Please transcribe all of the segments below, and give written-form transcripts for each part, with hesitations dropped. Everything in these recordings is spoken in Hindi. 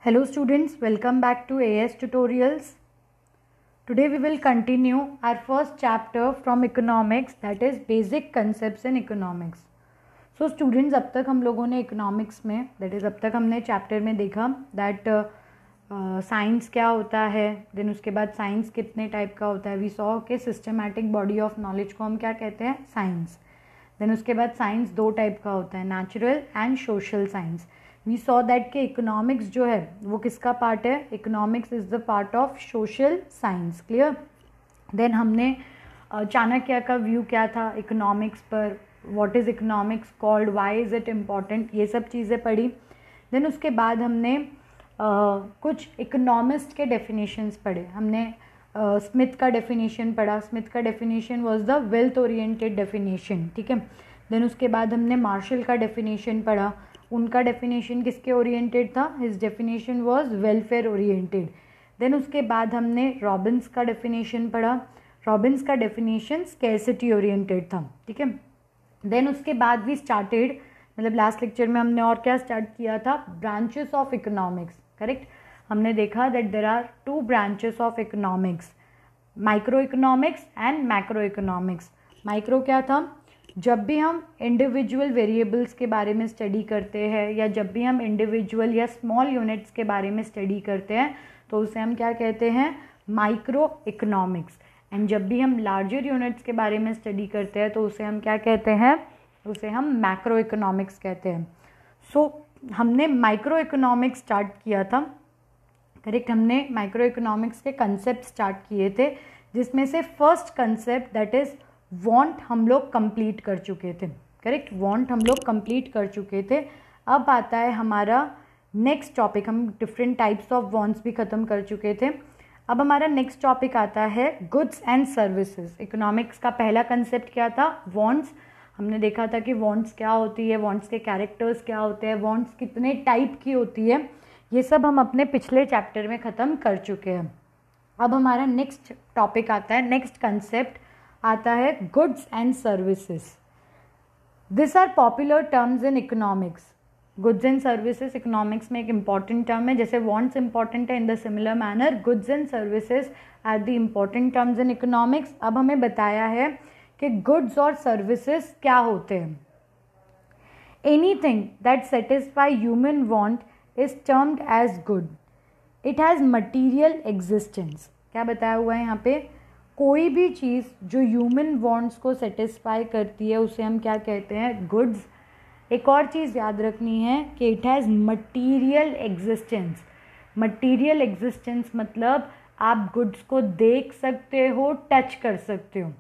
Hello students, welcome back to AS Tutorials. Today we will continue our first chapter from economics, that is basic concepts in economics. So students, अब तक हम लोगों ने economics में that is अब तक हमने chapter में देखा that साइंस क्या होता है, देन उसके बाद साइंस कितने टाइप का होता है. वी सॉ के सिस्टमैटिक बॉडी ऑफ नॉलेज को हम क्या कहते हैं, साइंस. देन उसके बाद साइंस दो टाइप का होता है, natural and social science. We saw that कि इकोनॉमिक्स जो है वो किसका पार्ट है, economics is the part of social science. Clear. Then हमने चाणक्य का व्यू क्या था इकोनॉमिक्स पर, what is economics called, why is it important, ये सब चीज़ें पढ़ी. देन उसके बाद हमने कुछ इकोनॉमिस्ट के डेफिनेशंस पढ़े. हमने स्मिथ का डेफिनेशन पढ़ा. स्मिथ का definition was the wealth oriented definition. ठीक है. देन उसके बाद हमने मार्शल का डेफिनेशन पढ़ा. उनका डेफिनेशन किसके ओरिएंटेड था, his definition was welfare oriented. Then उसके बाद हमने रॉबिन्स का डेफिनेशन पढ़ा. रॉबिन्स का डेफिनेशन स्कैरसिटी ओरिएंटेड था. ठीक है. देन उसके बाद वी स्टार्टेड, मतलब लास्ट लेक्चर में हमने और क्या स्टार्ट किया था, ब्रांचेस ऑफ इकोनॉमिक्स. करेक्ट. हमने देखा that there are two branches of economics, micro economics and macro economics. Micro क्या था, जब भी हम इंडिविजुअल वेरिएबल्स के बारे में स्टडी करते हैं या जब भी हम इंडिविजुअल या स्मॉल यूनिट्स के बारे में स्टडी करते हैं तो उसे हम क्या कहते हैं, माइक्रो इकोनॉमिक्स. एंड जब भी हम लार्जर यूनिट्स के बारे में स्टडी करते हैं तो उसे हम क्या कहते हैं, उसे हम मैक्रो इकोनॉमिक्स कहते हैं. सो हमने माइक्रो इकोनॉमिक्स स्टार्ट किया था. करेक्ट. हमने माइक्रो इकोनॉमिक्स के कंसेप्ट स्टार्ट किए थे, जिसमें से first concept that is want हम लोग कंप्लीट कर चुके थे. करेक्ट. वांट हम लोग कंप्लीट कर चुके थे. अब आता है हमारा नेक्स्ट टॉपिक. हम डिफरेंट टाइप्स ऑफ वांट्स भी ख़त्म कर चुके थे. अब हमारा नेक्स्ट टॉपिक आता है गुड्स एंड सर्विसेज. इकोनॉमिक्स का पहला कंसेप्ट क्या था, वांट्स. हमने देखा था कि वांट्स क्या होती है, वांट्स के कैरेक्टर्स क्या होते हैं, वांट्स कितने टाइप की होती है, ये सब हम अपने पिछले चैप्टर में ख़त्म कर चुके हैं. अब हमारा नेक्स्ट टॉपिक आता है, नेक्स्ट कंसेप्ट आता है goods and services. This are popular terms in economics. Goods and services economics में एक इम्पॉर्टेंट टर्म है. जैसे वांट्स इंपॉर्टेंट है, in the similar manner goods and services are the important terms in economics. अब हमें बताया है कि गुड्स और सर्विसेज क्या होते हैं. Anything that satisfy human want is termed as good. It has material existence. क्या बताया हुआ है यहाँ पे, कोई भी चीज़ जो ह्यूमन वांट्स को सेटिस्फाई करती है उसे हम क्या कहते हैं, गुड्स. एक और चीज़ याद रखनी है कि it has material existence. Material existence मतलब आप गुड्स को देख सकते हो, टच कर सकते हो.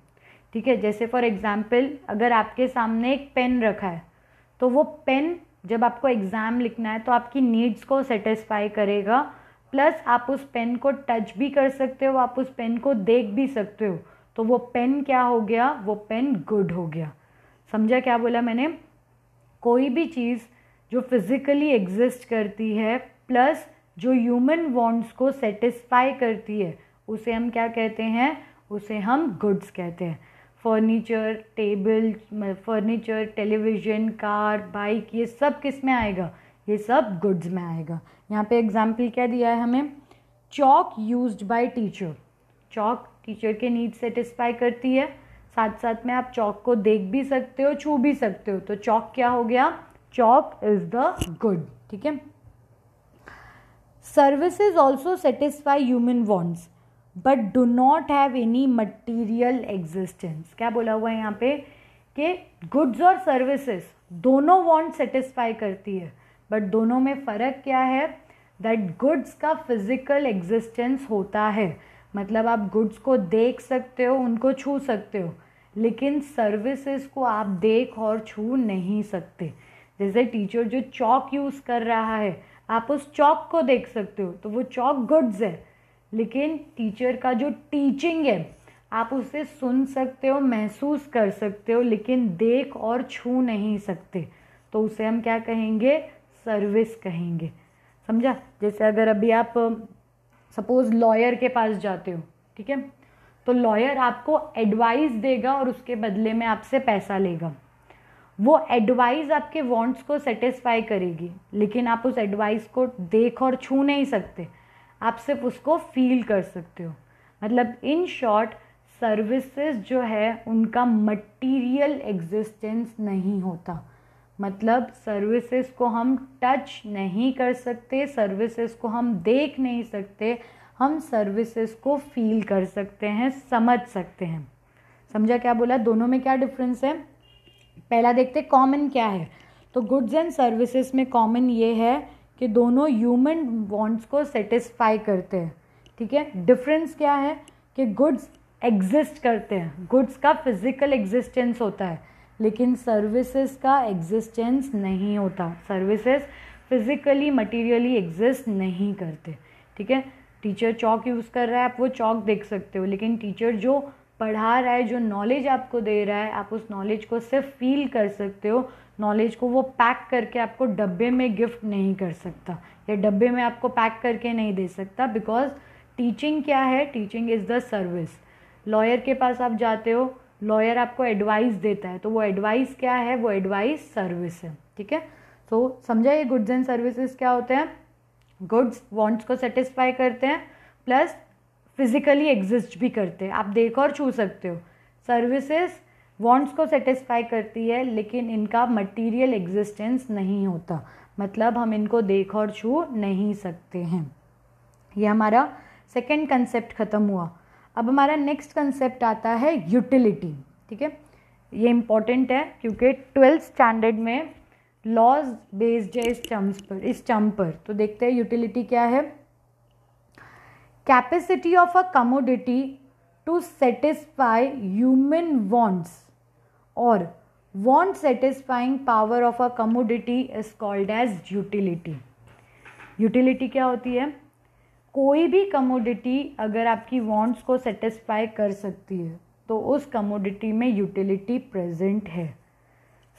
ठीक है. जैसे फॉर एग्जांपल अगर आपके सामने एक पेन रखा है तो वो पेन जब आपको एग्ज़ाम लिखना है तो आपकी नीड्स को सेटिस्फाई करेगा, प्लस आप उस पेन को टच भी कर सकते हो, आप उस पेन को देख भी सकते हो. तो वो पेन क्या हो गया, वो पेन गुड हो गया. समझा क्या बोला मैंने. कोई भी चीज़ जो फिज़िकली एग्जिस्ट करती है प्लस जो ह्यूमन वांट्स को सेटिस्फाई करती है उसे हम क्या कहते हैं, उसे हम गुड्स कहते हैं. Furniture, table, furniture, television, car, bike, ये सब किस में आएगा, ये सब गुड्स में आएगा. यहाँ पे एग्जाम्पल क्या दिया है हमें, chalk used by teacher. Chalk teacher के नीड सेटिस्फाई करती है, साथ साथ में आप चॉक को देख भी सकते हो, छू भी सकते हो, तो चॉक क्या हो गया, चॉक इज द गुड. ठीक है. Services also satisfy human wants but do not have any material existence. क्या बोला हुआ है यहाँ पे कि गुड्स और सर्विसेज दोनों वांट सेटिस्फाई करती है, बट दोनों में फ़र्क क्या है, दैट गुड्स का फिजिकल एग्जिस्टेंस होता है. मतलब आप गुड्स को देख सकते हो, उनको छू सकते हो, लेकिन सर्विसेज को आप देख और छू नहीं सकते. जैसे टीचर जो चॉक यूज़ कर रहा है, आप उस चॉक को देख सकते हो तो वो चॉक गुड्स है, लेकिन टीचर का जो टीचिंग है आप उसे सुन सकते हो, महसूस कर सकते हो, लेकिन देख और छू नहीं सकते, तो उसे हम क्या कहेंगे, सर्विस कहेंगे. समझा. जैसे अगर अभी आप सपोज लॉयर के पास जाते हो, ठीक है, तो लॉयर आपको एडवाइस देगा और उसके बदले में आपसे पैसा लेगा. वो एडवाइस आपके वांट्स को सेटिस्फाई करेगी, लेकिन आप उस एडवाइस को देख और छू नहीं सकते, आप सिर्फ उसको फील कर सकते हो। मतलब इन शॉर्ट सर्विसेज जो है उनका मटीरियल एग्जिस्टेंस नहीं होता। मतलब सर्विसेज को हम टच नहीं कर सकते, सर्विसेज को हम देख नहीं सकते, हम सर्विसेज को फील कर सकते हैं, समझ सकते हैं। समझा क्या बोला? दोनों में क्या डिफरेंस है? पहला देखते कॉमन क्या है। तो गुड्स एंड सर्विसेज में कॉमन ये है कि दोनों ह्यूमन वांट्स को सेटिस्फाई करते हैं। ठीक है, डिफरेंस क्या है कि गुड्स एग्जिस्ट करते हैं, गुड्स का फिजिकल एग्जिस्टेंस होता है, लेकिन सर्विसेज का एग्जिस्टेंस नहीं होता। सर्विसेज फिजिकली मटीरियली एग्जिस्ट नहीं करते। ठीक है, टीचर चॉक यूज़ कर रहा है, आप वो चॉक देख सकते हो, लेकिन टीचर जो पढ़ा रहा है, जो नॉलेज आपको दे रहा है, आप उस नॉलेज को सिर्फ फील कर सकते हो। नॉलेज को वो पैक करके आपको डब्बे में गिफ्ट नहीं कर सकता, या डब्बे में आपको पैक करके नहीं दे सकता। बिकॉज टीचिंग क्या है? Teaching is the service. Lawyer के पास आप जाते हो, लॉयर आपको एडवाइस देता है, तो वो एडवाइस क्या है? वो एडवाइस सर्विस है। ठीक है, तो समझा ये गुड्स एंड सर्विसेज क्या होते हैं? गुड्स वांट्स को सेटिस्फाई करते हैं, प्लस फिजिकली एग्जिस्ट भी करते हैं, आप देख और छू सकते हो। सर्विसेज वांट्स को सेटिस्फाई करती है, लेकिन इनका मटीरियल एग्जिस्टेंस नहीं होता, मतलब हम इनको देख और छू नहीं सकते हैं। ये हमारा सेकंड कंसेप्ट खत्म हुआ। अब हमारा नेक्स्ट कंसेप्ट आता है यूटिलिटी। ठीक है, ये इम्पॉर्टेंट है क्योंकि 12th स्टैंडर्ड में लॉज बेस्ड है इस टर्म पर। तो देखते हैं यूटिलिटी क्या है। Capacity of a commodity to satisfy human wants और want satisfying power of a commodity is called as utility. Utility क्या होती है? कोई भी कमोडिटी अगर आपकी वांट्स को सेटिस्फाई कर सकती है तो उस कमोडिटी में यूटिलिटी प्रेजेंट है।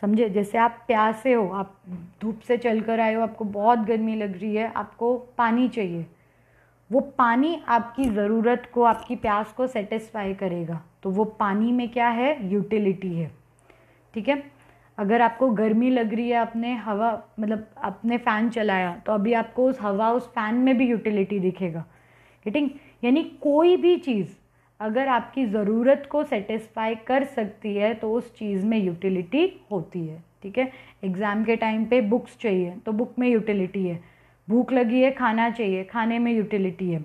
समझे? जैसे आप प्यासे हो, आप धूप से चलकर आए हो, आपको बहुत गर्मी लग रही है, आपको पानी चाहिए, वो पानी आपकी ज़रूरत को, आपकी प्यास को सेटिस्फाई करेगा, तो वो पानी में क्या है? यूटिलिटी है। ठीक है, अगर आपको गर्मी लग रही है, आपने हवा मतलब आपने फ़ैन चलाया, तो अभी आपको उस हवा, उस फ़ैन में भी यूटिलिटी दिखेगा। गेटिंग? यानी कोई भी चीज़ अगर आपकी ज़रूरत को सेटिस्फाई कर सकती है तो उस चीज़ में यूटिलिटी होती है। ठीक है, एग्ज़ाम के टाइम पे बुक्स चाहिए तो बुक में यूटिलिटी है, भूख लगी है, खाना चाहिए, खाने में यूटिलिटी है।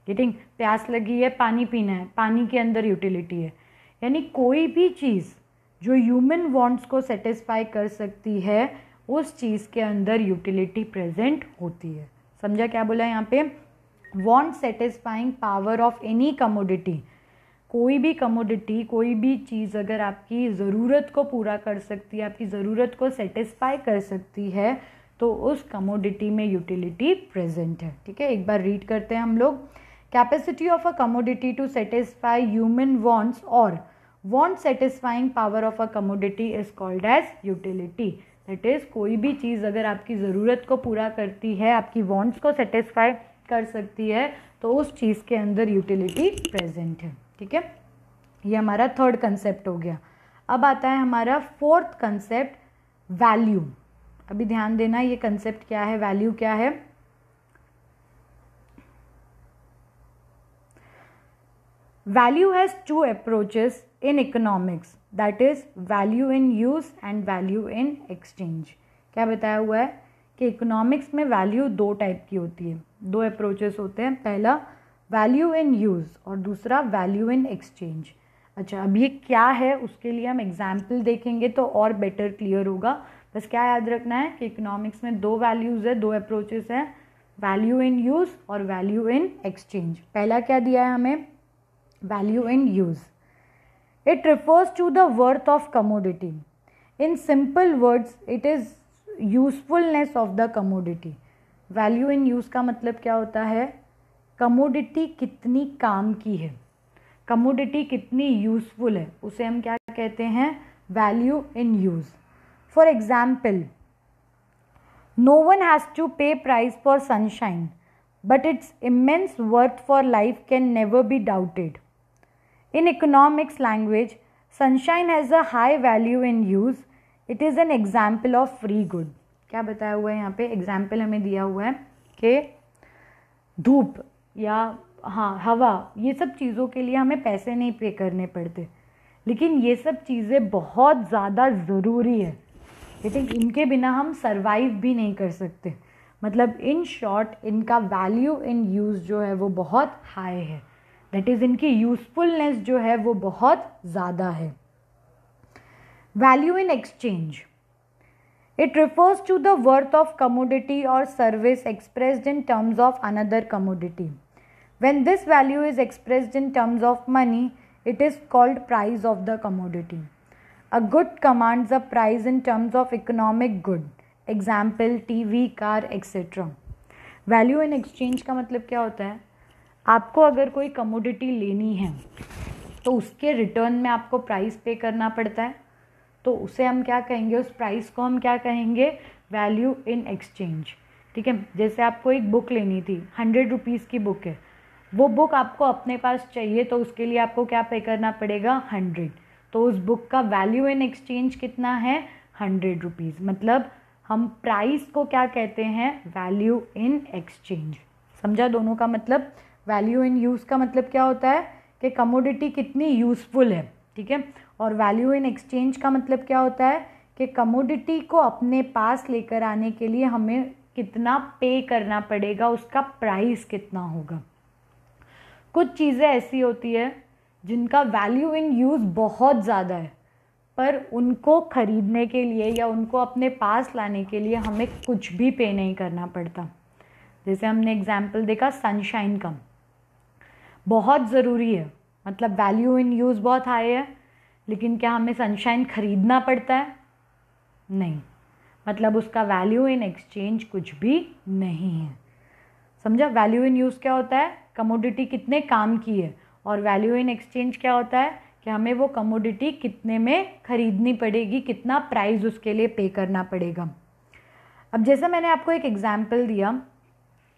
गेटिंग? प्यास लगी है, पानी पीना है, पानी के अंदर यूटिलिटी है। यानी कोई भी चीज़ जो ह्यूमन वांट्स को सेटिस्फाई कर सकती है उस चीज़ के अंदर यूटिलिटी प्रेजेंट होती है। समझा क्या बोला यहाँ पे? Want satisfying power of any commodity. कोई भी कमोडिटी, कोई भी चीज़ अगर आपकी ज़रूरत को पूरा कर सकती है, आपकी ज़रूरत को सेटिस्फाई कर सकती है, तो उस कमोडिटी में यूटिलिटी प्रेजेंट है। ठीक है, एक बार रीड करते हैं हम लोग। Capacity of a commodity to satisfy human wants और want satisfying power of a commodity is called as utility. That is, कोई भी चीज़ अगर आपकी ज़रूरत को पूरा करती है, आपकी वांट्स को सेटिस्फाई कर सकती है, तो उस चीज़ के अंदर यूटिलिटी प्रेजेंट है। ठीक है, ये हमारा थर्ड कंसेप्ट हो गया। अब आता है हमारा फोर्थ कंसेप्ट, वैल्यू। अभी ध्यान देना, ये कंसेप्ट क्या है, वैल्यू क्या है। Value has two approaches in economics, that is value in use and value in exchange। क्या बताया हुआ है कि इकोनॉमिक्स में वैल्यू दो टाइप की होती है, दो अप्रोचेस होते हैं। पहला वैल्यू इन यूज़ और दूसरा वैल्यू इन एक्सचेंज। अच्छा, अब ये क्या है उसके लिए हम एग्जाम्पल देखेंगे तो और बेटर क्लियर होगा। बस क्या याद रखना है कि इकोनॉमिक्स में दो वैल्यूज़ है, दो अप्रोचेस हैं, वैल्यू इन यूज़ और वैल्यू इन एक्सचेंज। पहला क्या दिया है हमें? Value in use. It refers to the worth of commodity. In simple words, it is usefulness of the commodity. Value in use का मतलब क्या होता है? कमोडिटी कितनी काम की है, कमोडिटी कितनी यूजफुल है, उसे हम क्या कहते हैं? Value in use. For example, no one has to pay price for sunshine, but its immense worth for life can never be doubted. In economics language, sunshine has a high value in use, it is an example of free good. क्या बताया हुआ है यहाँ पे? एग्जाम्पल हमें दिया हुआ है कि धूप या हवा, ये सब चीज़ों के लिए हमें पैसे नहीं पे करने पड़ते, लेकिन ये सब चीज़ें बहुत ज़्यादा ज़रूरी है। लेकिन इनके बिना हम सरवाइव भी नहीं कर सकते। मतलब इन शॉर्ट इनका वैल्यू इन यूज़ जो है वो बहुत हाई है, दैट इज़ इनकी यूज़फुलनेस जो है वो बहुत ज़्यादा है। Value in exchange, it refers to the worth of commodity or service expressed in terms of another commodity. When this value is expressed in terms of money, it is called price of the commodity. A good commands a price in terms of economic good. Example, TV, car, etc. Value in exchange का मतलब क्या होता है? आपको अगर कोई कमोडिटी लेनी है तो उसके रिटर्न में आपको प्राइस पे करना पड़ता है, तो उसे हम क्या कहेंगे? उस प्राइस को हम क्या कहेंगे? Value in exchange. ठीक है, जैसे आपको एक बुक लेनी थी, 100 रुपीज़ की बुक है, वो बुक आपको अपने पास चाहिए, तो उसके लिए आपको क्या पे करना पड़ेगा? 100। तो उस बुक का वैल्यू इन एक्सचेंज कितना है? 100 रुपीज़। मतलब हम प्राइस को क्या कहते हैं? Value in exchange. समझा दोनों का मतलब? वैल्यू इन यूज़ का मतलब क्या होता है कि कमोडिटी कितनी यूज़फुल है, ठीक है। और वैल्यू इन एक्सचेंज का मतलब क्या होता है कि कमोडिटी को अपने पास लेकर आने के लिए हमें कितना पे करना पड़ेगा, उसका प्राइस कितना होगा। कुछ चीज़ें ऐसी होती है जिनका वैल्यू इन यूज़ बहुत ज़्यादा है, पर उनको ख़रीदने के लिए या उनको अपने पास लाने के लिए हमें कुछ भी पे नहीं करना पड़ता। जैसे हमने एग्जाम्पल देखा सनशाइन का, बहुत ज़रूरी है, मतलब वैल्यू इन यूज़ बहुत हाई है, लेकिन क्या हमें सनशाइन खरीदना पड़ता है? नहीं, मतलब उसका वैल्यू इन एक्सचेंज कुछ भी नहीं है। समझा? वैल्यू इन यूज़ क्या होता है? कमोडिटी कितने काम की है, और वैल्यू इन एक्सचेंज क्या होता है कि हमें वो कमोडिटी कितने में खरीदनी पड़ेगी, कितना प्राइस उसके लिए पे करना पड़ेगा। अब जैसे मैंने आपको एक एग्जाम्पल दिया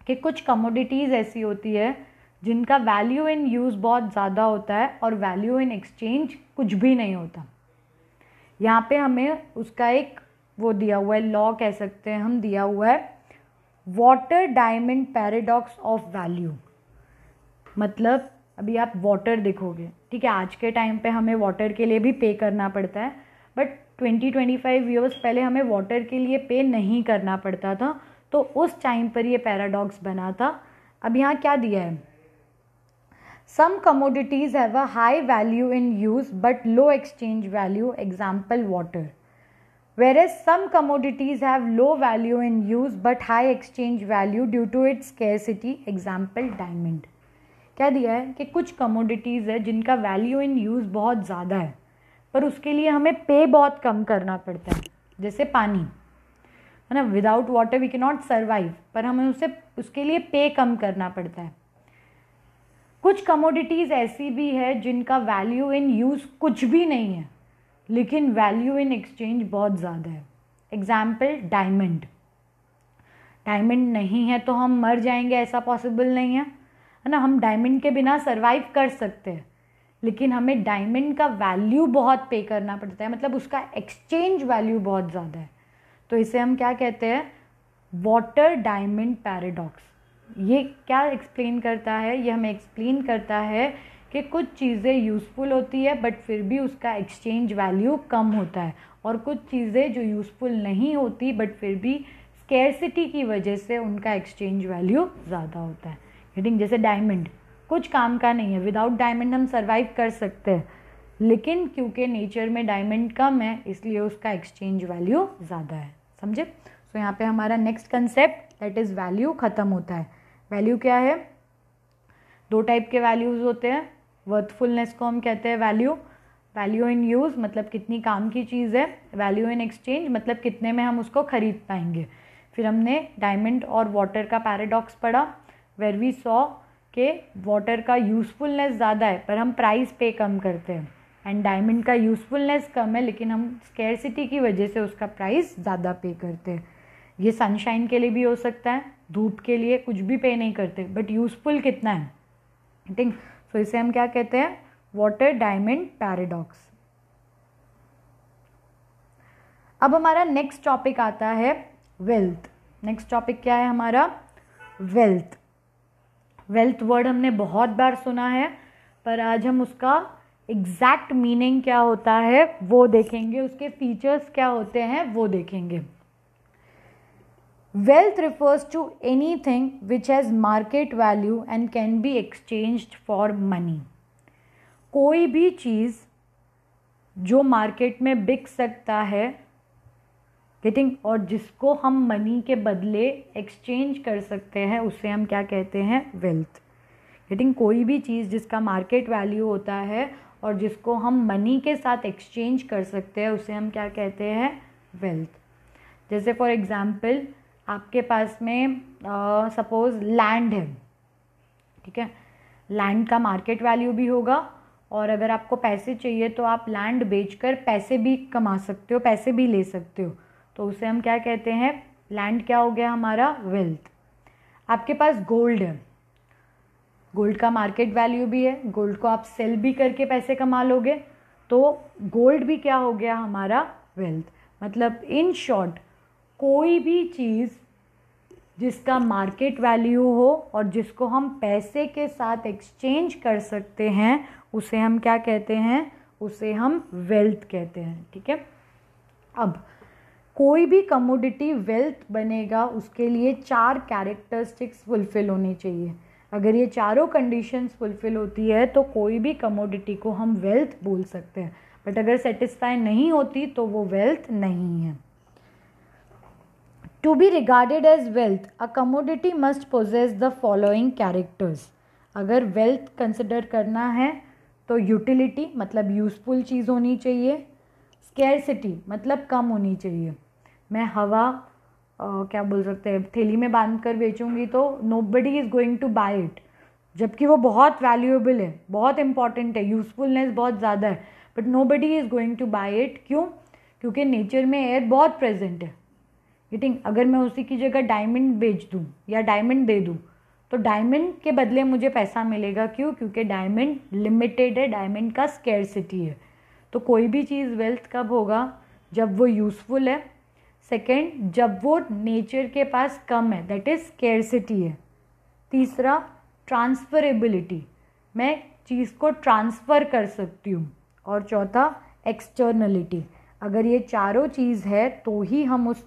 कि कुछ कमोडिटीज़ ऐसी होती है जिनका वैल्यू इन यूज़ बहुत ज़्यादा होता है और वैल्यू इन एक्सचेंज कुछ भी नहीं होता। यहाँ पे हमें उसका एक वो दिया हुआ है, लॉ कह सकते हैं हम, दिया हुआ है water diamond paradox of value. मतलब अभी आप वाटर देखोगे, ठीक है, आज के टाइम पे हमें वाटर के लिए भी पे करना पड़ता है, बट 20-25 ईयर्स पहले हमें वाटर के लिए पे नहीं करना पड़ता था, तो उस टाइम पर ये पैराडॉक्स बना था। अब यहाँ क्या दिया है? Some commodities have a high value in use but low exchange value, example water. Whereas some commodities have low value in use but high exchange value due to its scarcity, example diamond. क्या दिया है कि कुछ commodities है जिनका value in use बहुत ज़्यादा है, पर उसके लिए हमें पे बहुत कम करना पड़ता है। जैसे पानी है ना, without water we can not survive, पर हमें उसके लिए पे कम करना पड़ता है। कुछ कमोडिटीज़ ऐसी भी है जिनका वैल्यू इन यूज़ कुछ भी नहीं है, लेकिन वैल्यू इन एक्सचेंज बहुत ज़्यादा है। Example diamond. डायमंड नहीं है तो हम मर जाएंगे, ऐसा पॉसिबल नहीं है ना। हम डायमंड के बिना सर्वाइव कर सकते हैं, लेकिन हमें डायमंड का वैल्यू बहुत पे करना पड़ता है, मतलब उसका एक्सचेंज वैल्यू बहुत ज़्यादा है। तो इसे हम क्या कहते हैं? Water diamond paradox. ये क्या एक्सप्लेन करता है? ये हमें एक्सप्लेन करता है कि कुछ चीज़ें यूज़फुल होती है बट फिर भी उसका एक्सचेंज वैल्यू कम होता है, और कुछ चीज़ें जो यूज़फुल नहीं होती बट फिर भी स्केर्सिटी की वजह से उनका एक्सचेंज वैल्यू ज़्यादा होता है। गेटिंग? जैसे डायमंड कुछ काम का नहीं है, विदाउट डायमंड हम सर्वाइव कर सकते हैं, लेकिन क्योंकि नेचर में डायमंड कम है इसलिए उसका एक्सचेंज वैल्यू ज़्यादा है। समझे? तो यहाँ पे हमारा next concept that is value ख़त्म होता है। वैल्यू क्या है? दो टाइप के वैल्यूज़ होते हैं। वर्थफुलनेस को हम कहते हैं वैल्यू। वैल्यू इन यूज़ मतलब कितनी काम की चीज़ है। वैल्यू इन एक्सचेंज मतलब कितने में हम उसको खरीद पाएंगे। फिर हमने डायमंड और वाटर का पैराडॉक्स पढ़ा, वेयर वी सॉ के वाटर का यूज़फुलनेस ज़्यादा है पर हम प्राइस पे कम करते हैं, एंड डायमंड का यूज़फुलनेस कम है लेकिन हम स्केर्सिटी की वजह से उसका प्राइस ज़्यादा पे करते हैं। ये सनशाइन के लिए भी हो सकता है, धूप के लिए कुछ भी पे नहीं करते बट यूज़फुल कितना है, ठीक। सो इसे हम क्या कहते हैं? Water diamond paradox. अब हमारा नेक्स्ट टॉपिक आता है वेल्थ। नेक्स्ट टॉपिक क्या है हमारा? वेल्थ। वेल्थ वर्ड हमने बहुत बार सुना है, पर आज हम उसका एग्जैक्ट मीनिंग क्या होता है वो देखेंगे, उसके फीचर्स क्या होते हैं वो देखेंगे। Wealth refers to anything which has market value and can be exchanged for money. कोई भी चीज़ जो मार्केट में बिक सकता है, गेटिंग, और जिसको हम मनी के बदले एक्सचेंज कर सकते हैं, उसे हम क्या कहते हैं? वेल्थ। गेटिंग, कोई भी चीज़ जिसका मार्केट वैल्यू होता है और जिसको हम मनी के साथ एक्सचेंज कर सकते हैं, उसे हम क्या कहते हैं? वेल्थ। जैसे फॉर एग्जांपल आपके पास में सपोज लैंड है, ठीक है, लैंड का मार्केट वैल्यू भी होगा, और अगर आपको पैसे चाहिए तो आप लैंड बेचकर पैसे भी कमा सकते हो, पैसे भी ले सकते हो, तो उसे हम क्या कहते हैं? लैंड क्या हो गया हमारा? वेल्थ। आपके पास गोल्ड है, गोल्ड का मार्केट वैल्यू भी है, गोल्ड को आप सेल भी करके पैसे कमा लोगे, तो गोल्ड भी क्या हो गया हमारा? वेल्थ। मतलब इन शॉर्ट, कोई भी चीज़ जिसका मार्केट वैल्यू हो और जिसको हम पैसे के साथ एक्सचेंज कर सकते हैं, उसे हम क्या कहते हैं? उसे हम वेल्थ कहते हैं। ठीक है, अब कोई भी कमोडिटी वेल्थ बनेगा, उसके लिए 4 कैरेक्टरिस्टिक्स फुलफिल होनी चाहिए। अगर ये चारों कंडीशंस फुलफिल होती है तो कोई भी कमोडिटी को हम वेल्थ बोल सकते हैं, बट अगर सेटिस्फाई नहीं होती तो वो वेल्थ नहीं है। To be regarded as wealth, a commodity must possess the following characters. अगर वेल्थ कंसिडर करना है तो यूटिलिटी मतलब यूजफुल चीज़ होनी चाहिए, स्केर्सिटी मतलब कम होनी चाहिए। मैं हवा क्या बोल सकते हैं, थैली में बांध कर बेचूंगी तो nobody is going to buy it, जबकि वो बहुत वैल्यूएबल है, बहुत इंपॉर्टेंट है, यूजफुलनेस बहुत ज़्यादा है, but nobody is going to buy it. क्यों? क्योंकि नेचर में एयर बहुत प्रेजेंट है। गेटिंग, अगर मैं उसी की जगह डायमंड बेच दूँ या डायमंड दे दूँ तो डायमंड के बदले मुझे पैसा मिलेगा। क्यों? क्योंकि डायमंड लिमिटेड है, डायमंड का स्केर्सिटी है। तो कोई भी चीज़ वेल्थ कब होगा? जब वो यूजफुल है। सेकेंड, जब वो नेचर के पास कम है, दैट इज स्केर्सिटी है। तीसरा, ट्रांसफरेबिलिटी, मैं चीज़ को ट्रांसफ़र कर सकती हूँ। और चौथा, एक्सटर्नलिटी। अगर ये चारों चीज़ है तो ही हम उस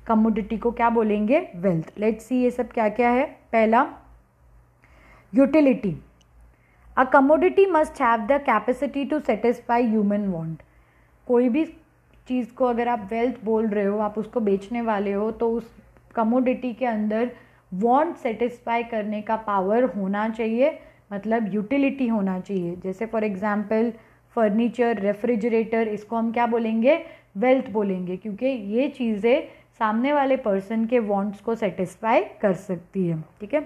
कमोडिटी को क्या बोलेंगे? वेल्थ। लेट्स सी ये सब क्या क्या है। पहला, utility. A commodity must have the capacity to satisfy human want. कोई भी चीज़ को अगर आप वेल्थ बोल रहे हो, आप उसको बेचने वाले हो, तो उस कमोडिटी के अंदर वांट सेटिस्फाई करने का पावर होना चाहिए, मतलब यूटिलिटी होना चाहिए। जैसे फॉर एग्जांपल फर्नीचर, रेफ्रिजरेटर, इसको हम क्या बोलेंगे? वेल्थ बोलेंगे, क्योंकि ये चीज़ें सामने वाले पर्सन के वांट्स को सेटिस्फाई कर सकती है। ठीक है।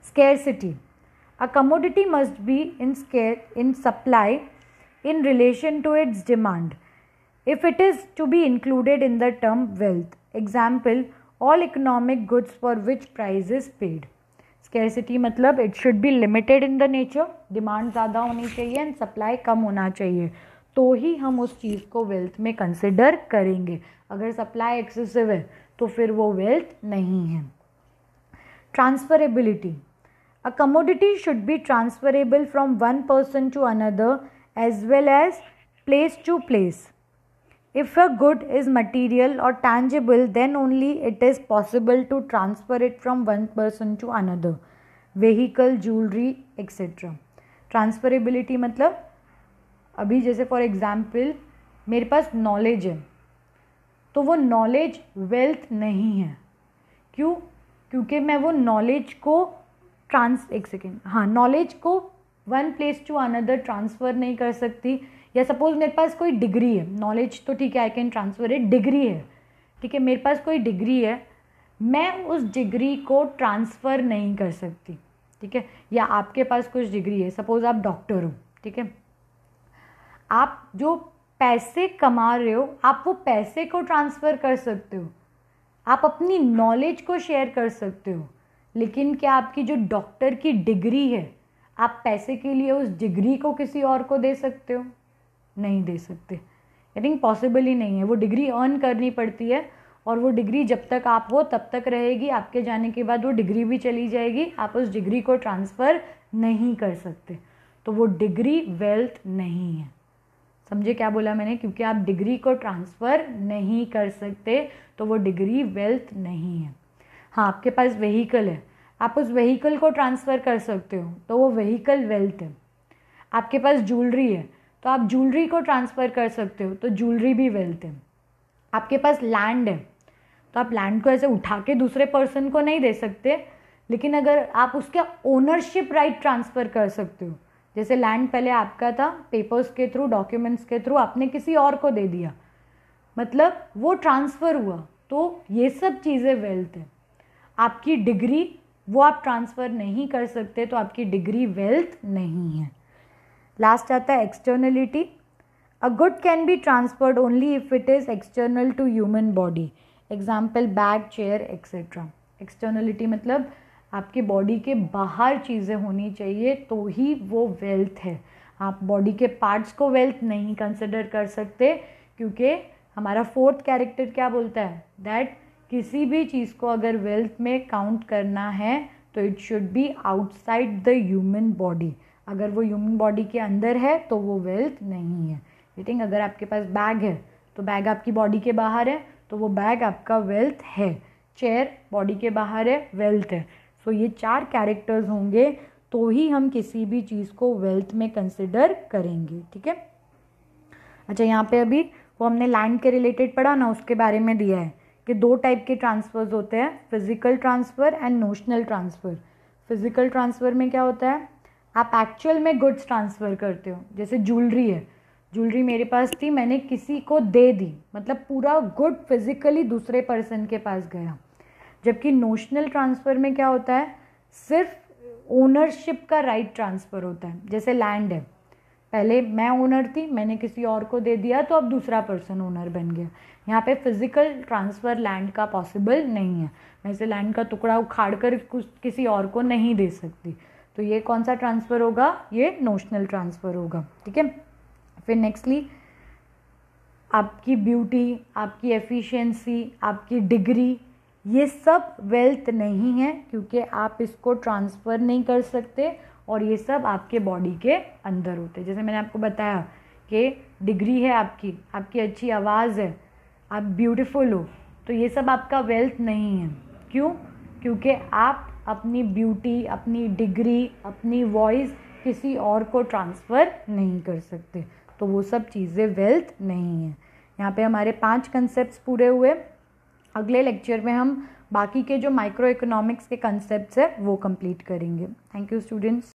Scarcity, a commodity must be in supply in relation to its demand if it is to be included in the term wealth. Example, all economic goods for which price is paid. Scarcity मतलब it should be limited in the nature, demand ज़्यादा होनी चाहिए and supply कम होना चाहिए, तो ही हम उस चीज़ को wealth में consider करेंगे। अगर supply excessive है तो फिर वो wealth नहीं है। Transferability, a commodity should be transferable from one person to another as well as place to place. If a good is material or tangible, then only it is possible to transfer it from one person to another. Vehicle, jewelry, etc. Transferability मतलब अभी जैसे फॉर एग्जाम्पल मेरे पास नॉलेज है, तो वो नॉलेज वेल्थ नहीं है। क्यों? क्योंकि मैं वो नॉलेज को नॉलेज को one place to another transfer नहीं कर सकती। या सपोज मेरे पास कोई डिग्री है, नॉलेज तो ठीक है, I can transfer it, degree है, ठीक है, मेरे पास कोई डिग्री है, मैं उस डिग्री को ट्रांसफ़र नहीं कर सकती। ठीक है। या आपके पास कुछ डिग्री है, सपोज आप डॉक्टर हो, ठीक है, आप जो पैसे कमा रहे हो, आप वो पैसे को ट्रांसफ़र कर सकते हो, आप अपनी नॉलेज को शेयर कर सकते हो, लेकिन क्या आपकी जो डॉक्टर की डिग्री है, आप पैसे के लिए उस डिग्री को किसी और को दे सकते हो? नहीं दे सकते। आई थिंक पॉसिबल ही नहीं है। वो डिग्री अर्न करनी पड़ती है और वो डिग्री जब तक आप हो तब तक रहेगी, आपके जाने के बाद वो डिग्री भी चली जाएगी, आप उस डिग्री को ट्रांसफ़र नहीं कर सकते। तो वो डिग्री वेल्थ नहीं है। समझे क्या बोला मैंने? क्योंकि आप डिग्री को ट्रांसफ़र नहीं कर सकते तो वो डिग्री वेल्थ नहीं है। हाँ, आपके पास व्हीकल है, आप उस व्हीकल को ट्रांसफ़र कर सकते हो तो वो व्हीकल वेल्थ है। आपके पास ज्वेलरी है तो आप ज्वेलरी को ट्रांसफ़र कर सकते हो तो ज्वेलरी भी वेल्थ है। आपके पास लैंड है तो आप लैंड को ऐसे उठा के दूसरे पर्सन को नहीं दे सकते, लेकिन अगर आप उसके ओनरशिप राइट ट्रांसफ़र कर सकते हो, जैसे लैंड पहले आपका था, पेपर्स के थ्रू, डॉक्यूमेंट्स के थ्रू आपने किसी और को दे दिया, मतलब वो ट्रांसफ़र हुआ, तो ये सब चीज़ें वेल्थ है। आपकी डिग्री वो आप ट्रांसफ़र नहीं कर सकते तो आपकी डिग्री वेल्थ नहीं है। लास्ट आता है externality. A good can be transferred only if it is external to human body, example bag, chair etcetera. Externality मतलब आपकी बॉडी के बाहर चीज़ें होनी चाहिए तो ही वो वेल्थ है। आप बॉडी के पार्ट्स को वेल्थ नहीं कंसिडर कर सकते, क्योंकि हमारा फोर्थ कैरेक्टर क्या बोलता है, दैट किसी भी चीज़ को अगर वेल्थ में काउंट करना है तो it should be outside the human body. अगर वो ह्यूमन बॉडी के अंदर है तो वो वेल्थ नहीं है। ठीक, अगर आपके पास बैग है तो बैग आपकी बॉडी के बाहर है तो वो बैग आपका वेल्थ है। चेयर बॉडी के बाहर है, वेल्थ है। सो ये 4 कैरेक्टर्स होंगे तो ही हम किसी भी चीज़ को वेल्थ में कंसिडर करेंगे। ठीक है, अच्छा यहाँ पे अभी वो हमने लैंड के रिलेटेड पढ़ा ना, उसके बारे में दिया है कि 2 टाइप के ट्रांसफर्स होते हैं, physical transfer and notional transfer. Physical transfer में क्या होता है, आप एक्चुअल में गुड्स ट्रांसफ़र करते हो। जैसे ज्वेलरी है, ज्वेलरी मेरे पास थी, मैंने किसी को दे दी, मतलब पूरा गुड फिजिकली दूसरे पर्सन के पास गया। जबकि नोशनल ट्रांसफ़र में क्या होता है, सिर्फ ओनरशिप का राइट ट्रांसफ़र होता है। जैसे लैंड है, पहले मैं ओनर थी, मैंने किसी और को दे दिया तो अब दूसरा पर्सन ओनर बन गया। यहाँ पे फिजिकल ट्रांसफ़र लैंड का पॉसिबल नहीं है। मैं इसे लैंड का टुकड़ा उखाड़ कर किसी और को नहीं दे सकती। तो ये कौन सा ट्रांसफ़र होगा, ये नोशनल ट्रांसफ़र होगा। ठीक है, फिर नेक्स्टली आपकी ब्यूटी, आपकी एफिशिएंसी, आपकी डिग्री, ये सब वेल्थ नहीं है क्योंकि आप इसको ट्रांसफ़र नहीं कर सकते और ये सब आपके बॉडी के अंदर होते हैं। जैसे मैंने आपको बताया कि डिग्री है आपकी, आपकी अच्छी आवाज़ है, आप ब्यूटीफुल हो, तो ये सब आपका वेल्थ नहीं है। क्यों? क्योंकि आप अपनी ब्यूटी, अपनी डिग्री, अपनी वॉइस किसी और को ट्रांसफ़र नहीं कर सकते, तो वो सब चीज़ें वेल्थ नहीं है। यहाँ पे हमारे 5 कंसेप्ट्स पूरे हुए। अगले लेक्चर में हम बाकी के जो माइक्रो इकोनॉमिक्स के कंसेप्ट्स है वो कंप्लीट करेंगे। Thank you students.